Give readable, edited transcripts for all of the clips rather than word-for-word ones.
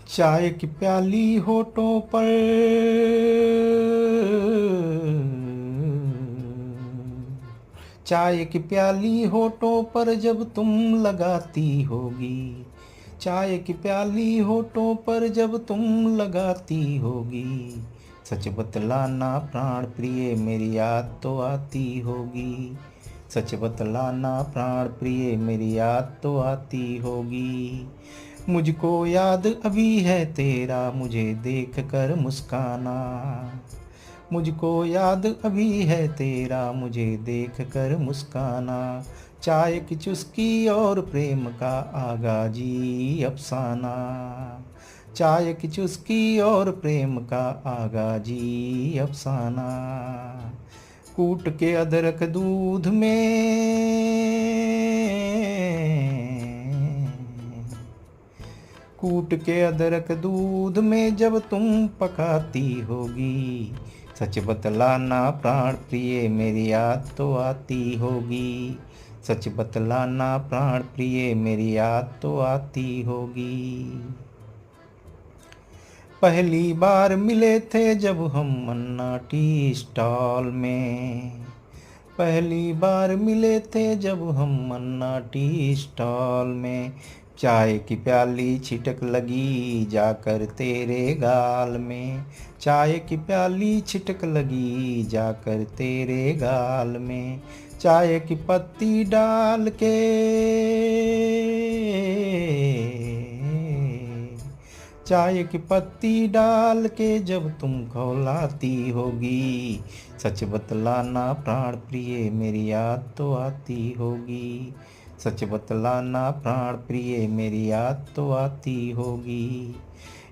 चाय की प्याली होठों पर चाय की प्याली होठों पर जब तुम लगाती होगी। चाय की प्याली होठों पर जब तुम लगाती होगी। सच बतलाना प्राण प्रिय मेरी याद तो आती होगी। सच बतलाना प्राण प्रिय मेरी याद तो आती होगी। मुझको याद अभी है तेरा मुझे देख कर मुस्काना। मुझको याद अभी है तेरा मुझे देख कर मुस्काना। चाय की चुस्की और प्रेम का आगाजी अफसाना। चाय की चुस्की और प्रेम का आगाजी अफसाना। कूट के अदरक दूध में कूट के अदरक दूध में जब तुम पकाती होगी। सच बतलाना प्राण प्रिय मेरी याद तो आती होगी। सच बतलाना प्राण प्रिय मेरी याद तो आती होगी। पहली बार मिले थे जब हम मन्ना टी स्टॉल में। पहली बार मिले थे जब हम मन्ना टी स्टॉल में। चाय की प्याली छिटक लगी जाकर तेरे गाल में। चाय की प्याली छिटक लगी जाकर तेरे गाल में। चाय की पत्ती डाल के चाय की पत्ती डाल के जब तुम खौलाती होगी। सच बतलाना प्राण प्रिय मेरी याद तो आती होगी। सच बतलाना प्राण प्रिय मेरी याद तो आती होगी।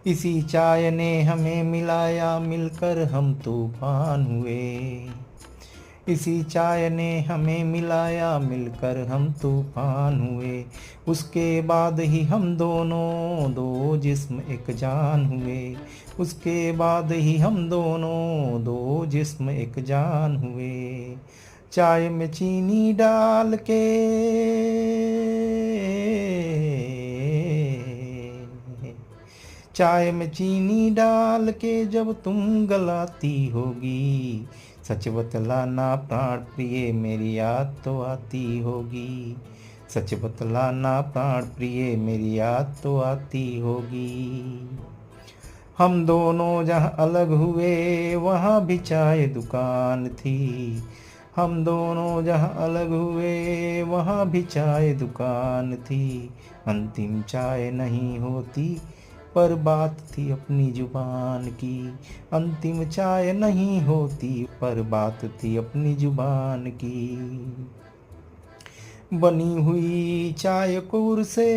इसी चाय ने हमें मिलाया मिलकर हम तूफान हुए। इसी चाय ने हमें मिलाया मिलकर हम तूफान हुए। उसके बाद ही हम दोनों दो जिस्म एक जान हुए। उसके बाद ही हम दोनों दो जिस्म एक जान हुए। चाय में चीनी डाल के चाय में चीनी डाल के जब तुम गलाती होगी। सच बतलाना प्राण प्रिय मेरी याद तो आती होगी। सच बतलाना प्राण प्रिय मेरी याद तो आती होगी। हम दोनों जहाँ अलग हुए वहाँ भी चाय दुकान थी। हम दोनों जहाँ अलग हुए वहाँ भी चाय दुकान थी। अंतिम चाय नहीं होती पर बात थी अपनी जुबान की। अंतिम चाय नहीं होती पर बात थी अपनी जुबान की। बनी हुई चाय कुर से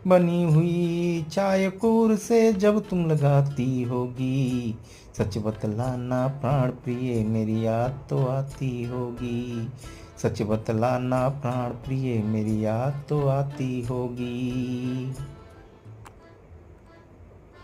बनी हुई चाय कुर से जब तुम लगाती होगी। सच बतलाना प्राण प्रिय मेरी याद तो आती होगी। सच बतलाना प्राण प्रिय मेरी याद तो आती होगी।